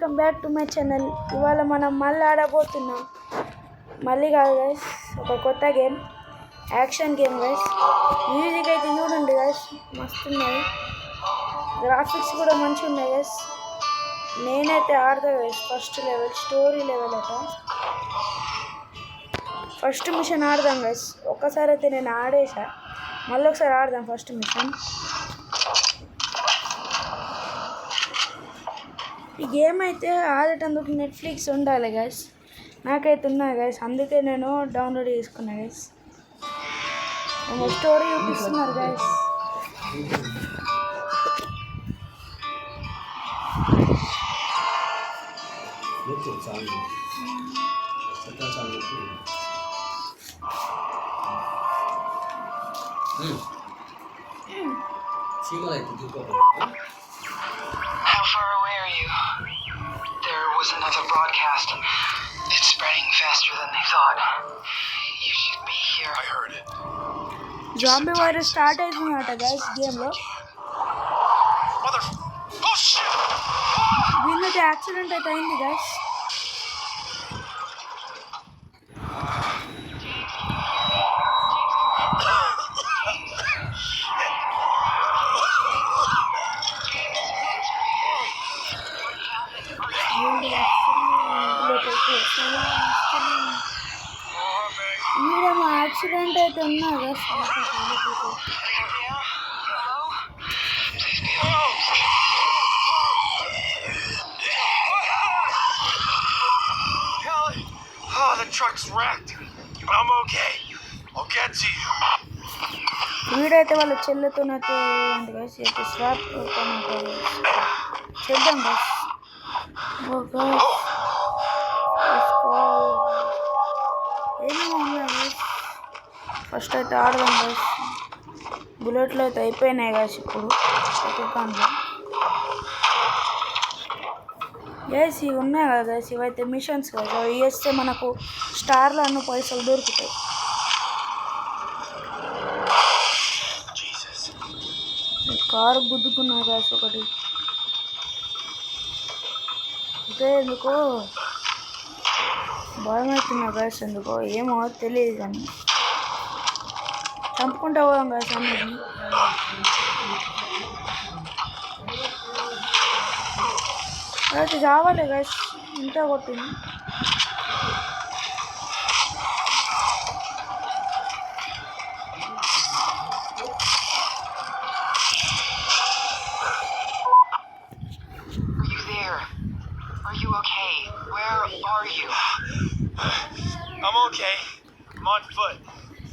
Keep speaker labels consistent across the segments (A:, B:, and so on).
A: Welcome back to my channel. ఇవాళ మనం మళ్ళీ ఆడబోతున్నాం. మళ్ళీ కాదు గైస్, ఒక కొత్త game, action game guys. Music అయితే చూడండి గైస్, మస్తు ఉన్నాయి. గ్రాఫిక్స్ కూడా మంచిగా ఉన్నాయి గైస్. నేనైతే ఆడతా guys. First level story level అట. ఫస్ట్ మిషన్ ఆడదాం గైస్. ఒక్కసారి అయితే నేను ఆడేసా, మళ్ళీ ఒకసారి ఆడదాం ఫస్ట్ మిషన్. ఈ గేమ్ అయితే ఆడేటందుకు నెట్ఫ్లిక్స్ ఉండాలి గైస్. నాకైతే ఉన్నాయి గైస్, అందుకే నేను డౌన్లోడ్ చేసుకున్నా గైస్. స్టోరీ చూపిస్తున్నారు guys.
B: How far away are you? There was another broadcast. It's spreading faster than they thought. You should be here. I heard it.
A: Zombie virus start అవుతుందట guys గేమ్లో.
B: Mother... Oh shit!
A: వీళ్ళకి accident అయితే అయింది guys. మీరేమో accident అయితే ఉన్నా guys.
B: Oh, the truck's wrecked. I'm okay. I'll get to you.
A: వీడైతే వాళ్ళ చెల్లెతోనైతే ఏంటి గైస్, అయితే స్వాప్ చేద్దాం గైస్. ఏమేమో ఉన్నాయి గైస్. ఫస్ట్ అయితే ఆడదాం గైస్. బుల్లెట్లు అయితే అయిపోయినాయి గైస్ ఇప్పుడు ఒక్కొక్కలో గైస్. ఇవి ఉన్నాయి కదా గైస్, ఇవైతే మిషన్స్ కదా. అవి వేస్తే మనకు స్టార్లు అన్న పైసలు దొరుకుతాయి. కారు గుద్దుకున్నా గైస్ ఒకటి. అంటే ఎందుకో భయం అవుతున్నా గైస్, ఎందుకో ఏమో తెలియదు కానీ చంపుకుంటా పోదాం గైస్ అన్నిటిని. అయితే చావాలి గైస్, ఇంత కొట్టింది.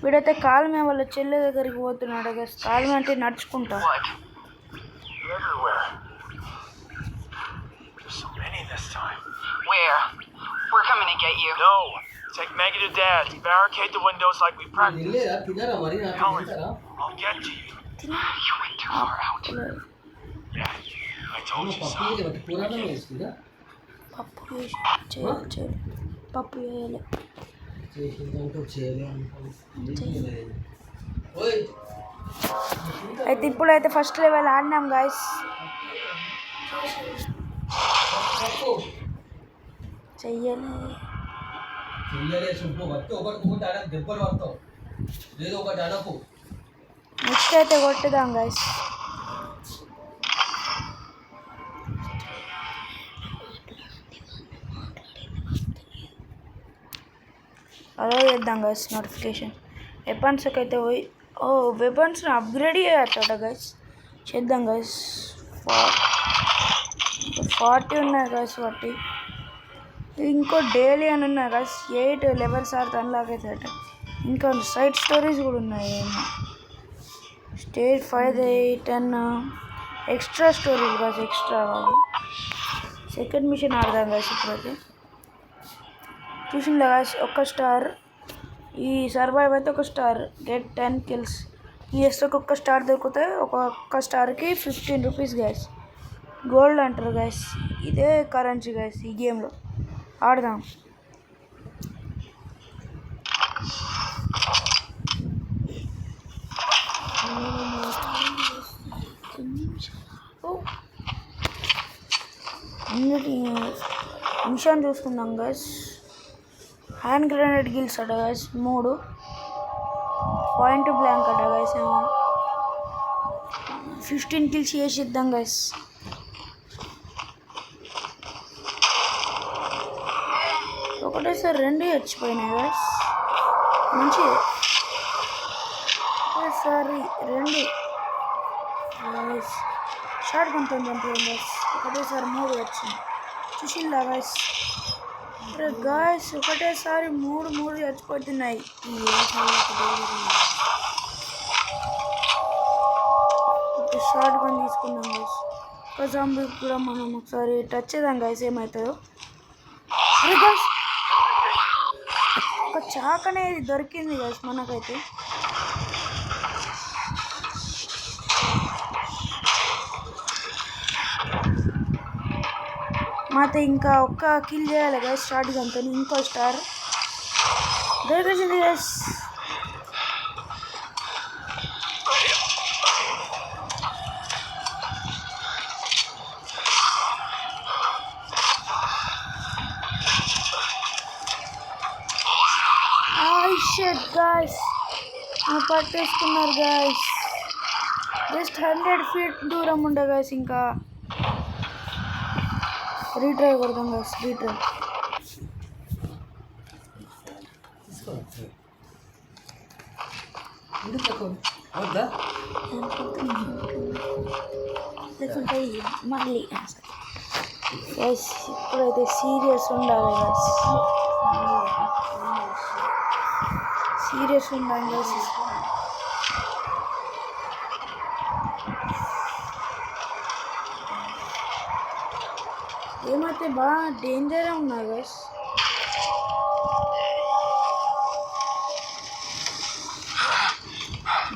A: వీడైతే కాలమే వాళ్ళ చెల్లె దగ్గరికి పోతున్నాడు గైస్. కాలమే అంటే నడుచుకుంటా.
B: Where? We're coming to get you. No. Take Maggie to Dad. Barricade the windows like we practiced. Helen, I'll get to you. You went too far out. Yeah, I told you so.
A: పప్పు వేయాలి. అయితే ఇప్పుడైతే first level ఆడినాం guys. చెయ్యాలి next అయితే కొట్టుదాం guys. అలా చేద్దాం guys. Notification వెపన్స్కి అయితే పోయి వెపన్స్ని అప్గ్రేడ్ చేయట గైస్. చేద్దాం గైస్. 40 ఉన్నాయి గైస్. 40 ఇంకో డైలీ అని ఉన్నాయి గైస్. 8 లెవెల్స్ ఆడితే అన్లాక్ అవుతాయట. ఇంకా సైడ్ స్టోరీస్ కూడా ఉన్నాయి. స్టేజ్ 5, 8 10 ఎక్స్ట్రా స్టోరీలు గైస్. ఎక్స్ట్రా కాదు. సెకండ్ మిషన్ ఆడదాం గైస్. ఇప్పుడైతే చూసిందా గైస్, ఒక స్టార్. ఈ సర్వైవ్ అయితే ఒక స్టార్. Get 10 kills. ఈ వేస్తే ఒక్కొక్క స్టార్ దొరికితే ఒక్కొక్క స్టార్కి 15 రూపీస్ గైస్. గోల్డ్ అంటారు గైస్. ఇదే కరెన్సీ గైస్ ఈ గేమ్లో. ఆడదాం. అన్నిటి మిషన్ చూసుకుందాం గైస్. హ్యాండ్ గ్రెనేడ్ గిల్స్ అట గైస్ 3, పాయింట్ బ్లాంక్ అట గైస్ 15 కిల్స్ చేసిద్దాం గైస్. ఒకటేసారి 2 చచ్చిపోయినాయి గైస్, మంచిది. ఒకటేసారి 2 గైస్ షార్ట్ గన్తో చంపాం గైస్. ఒకటేసారి 3 వచ్చింది, చూసిందా గైస్? గైస్ ఒకటేసారి 3 చచ్చిపోతున్నాయి. షార్ట్ గన్ తీసుకున్నాం గైస్. ఒక జాంబీ కూడా మనం ఒకసారి టచ్ చేద్దాం గైస్, ఏమవుతుందో. అరే గైస్ ఒక చాక్ అనేది దొరికింది గైస్ మనకైతే. మాతో ఇంకా ఒక్క కిల్ చేయాలి గైస్ షార్ట్ గన్తో. ఇంకో స్టార్ దొరికింది గైస్. షిట్ గైస్ పట్టేసుకున్నారు గైస్. జస్ట్ 100 feet దూరం ఉండే గైస్. ఇంకా రీట్రై కొడదాం గైస్, రీట్రై. మళ్ళీ గైస్ ఇప్పుడైతే సీరియస్ ఉండాలి గైస్, సీరియస్ ఉండాలి గైస్. ఏమైతే బాగా డేంజర్ ఉన్నారు గైస్.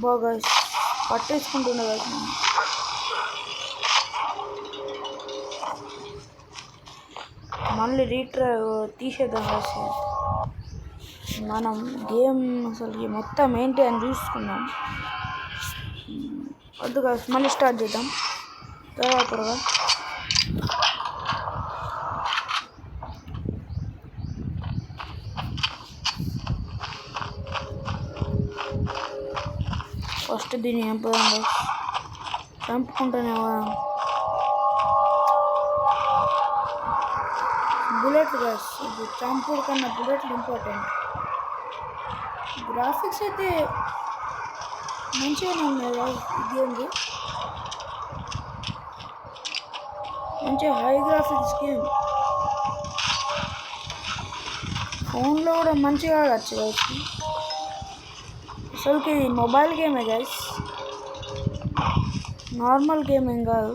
A: బాగా గైస్ పట్టేసుకుంటున్నా గైస్. మళ్ళీ రీట్రై తీసేద్దాం గైస్. మనం గేమ్ అసలు మొత్తం ఏంటి అని చూసుకున్నాం. వద్దు గైస్ మళ్ళీ స్టార్ట్ చేద్దాం త్వరగా. ఫస్ట్ దీన్ని చంపుదాం గైస్, చంపుకుంటూనే బుల్లెట్ గైస్. ఇది చంపుడు కన్నా బుల్లెట్లు ఇంపార్టెంట్. గ్రాఫిక్స్ అయితే మంచిగానే ఉన్నాయి గైస్. ఈ గేమ్ది మంచిగా హై గ్రాఫిక్స్ గేమ్. ఫోన్లో కూడా మంచిగా ఆడచ్చు గైస్. అసలుకి ఇది మొబైల్ గేమే గైస్, నార్మల్ గేమ్ ఏం కాదు.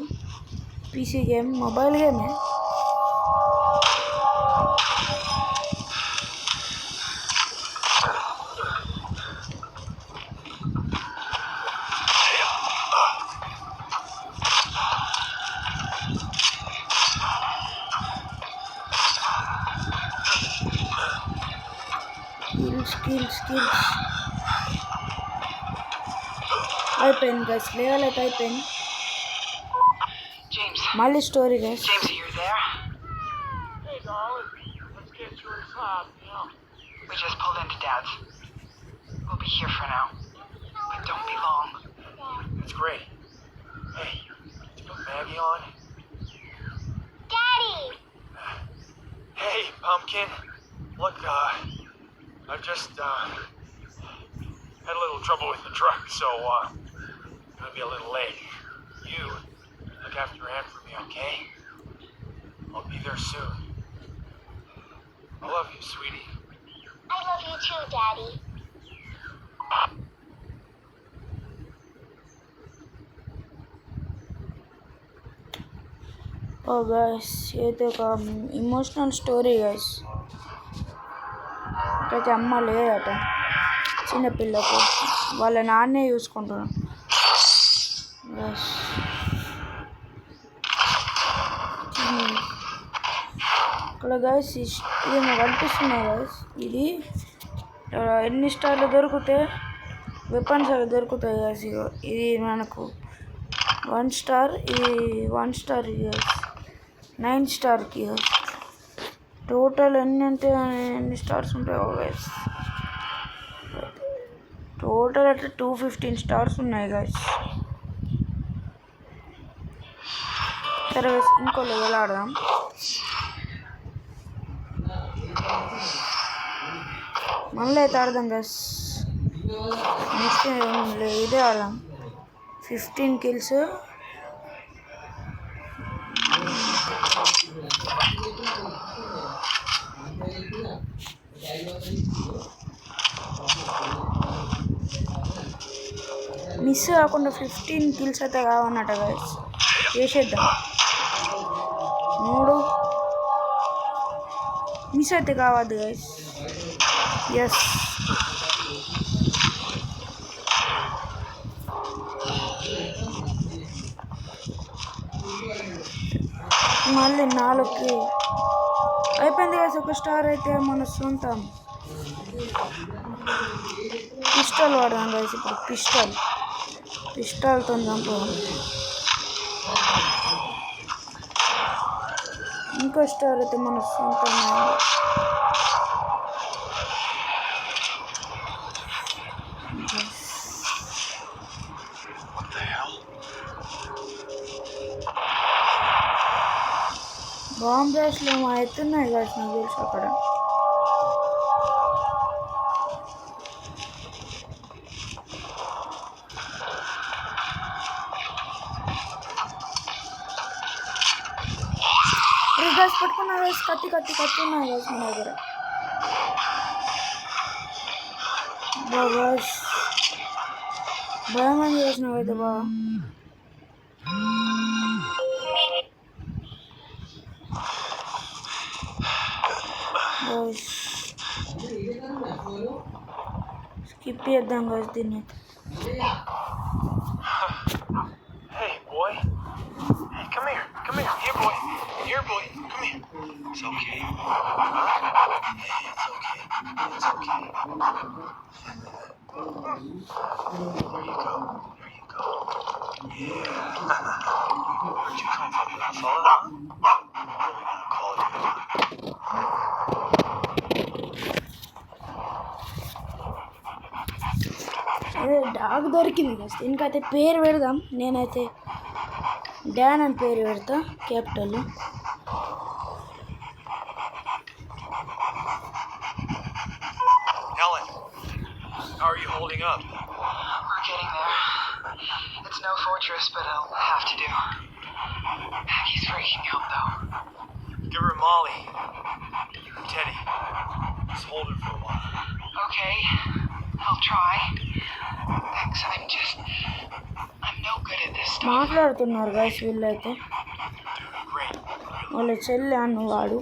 A: పీసీ గేమ్, మొబైల్ గేమే. స్కిల్స్ అయిపోయింది గైస్, లెవెల్ అయితే అయిపోయింది. మళ్ళీ story guys.
B: We just pulled into Dad's. We'll be here for now, but don't be long. That's great. Hey, did you put Maggie on?
C: Daddy!
B: Hey, Pumpkin. Look, I just, had a little trouble with the truck, so, gonna be a little late. You look after Aunt for me, okay? I'll be there soon. I love you, sweetie.
C: I love you too, Daddy.
A: ఓ guys అయితే ఒక emotional story guys. అయితే అమ్మ లేదట చిన్నపిల్లకు, వాళ్ళ నాన్నే చూసుకుంటున్నాను guys. ఇక్కడ గైస్ ఇదేమో కనిపిస్తున్నాయి గైస్. ఇది ఎన్ని స్టార్లు దొరికితే వెపన్స్ అవి దొరుకుతాయి గైస్. ఇది మనకు 1 స్టార్, ఇది 1 స్టార్. ఇది 9 స్టార్కి టోటల్ ఎన్ని స్టార్స్ ఉంటాయో గైస్. టోటల్ అయితే 215 స్టార్స్ ఉన్నాయి గైస్. సరే గైస్, ఇంకో లెవెల్ ఆడదాం. మళ్ళీ అయితే ఆడదాం గైస్. నెక్స్ట్ ఇదే ఆడదాం. 15 kills. మిస్ కాకుండా 15 kills అయితే కావన్నట గైస్. చేసేద్దాం. 3 మిస్ అయితే కావద్దు గైస్. ఎస్, మళ్ళీ 4కి అయిపోయింది గైస్. ఒక స్టార్ అయితే మన సొంతం. పిస్టల్ వాడదాం గైస్. ఇప్పుడు పిస్టల్తో చంపుదాం. ఇంకో స్టార్ అయితే మన సొంతం. బాంబ్ బ్లాస్ట్లు ఏమో అవుతున్నాయి గైస్ నాకు తెలిసి అక్కడ. గైస్ పట్టుకున్నా గైస్. కత్తి ఉన్నాయి గైస్ మన దగ్గర. గైస్ భయం అని చేసినావు అయితే బా. స్కిప్ చేద్దాం గైస్ దీన్ని.
B: Hey, boy. Hey, come here. Here, boy. Come here. It's okay. It's okay. There you go. Yeah. Where'd you come from? You gonna follow that? We're gonna call you.
A: అదే dog దొరికింది కదా. దీనికైతే పేరు పెడదాం. నేనైతే don అని పేరు పెడతా, capital.
B: Helen, how are you holding up?
D: We're getting there. It's no fortress, but it'll have to do. He's freaking out, though.
B: Give her Molly. Teddy. Just hold her for a while.
D: Okay, I'll try. Thanks, I'm no good at this stuff.
A: మాట్లాడుతున్నారు guys వీళ్ళైతే.
B: Great.
A: వాళ్ళ చెల్లి అన్న వాడు.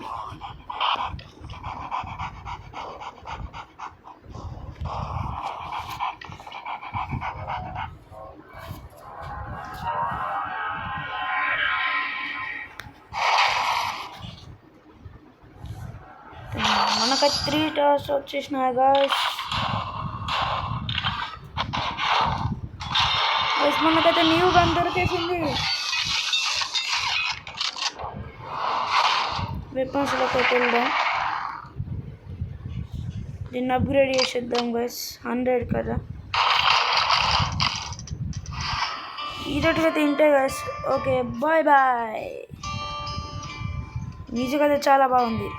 A: మనకైతే 3 stars వచ్చేసినాయి guys. మనకైతే new gun దొరికేసింది. వెపన్స్లోకి అయితే వెళ్దాం. దీన్ని అప్గ్రేడ్ చేసేద్దాం గైస్. 100 కదా. ఈరోజుకైతే ఇంతే గైస్. Okay, bye. మ్యూజిక్ అయితే చాలా బాగుంది.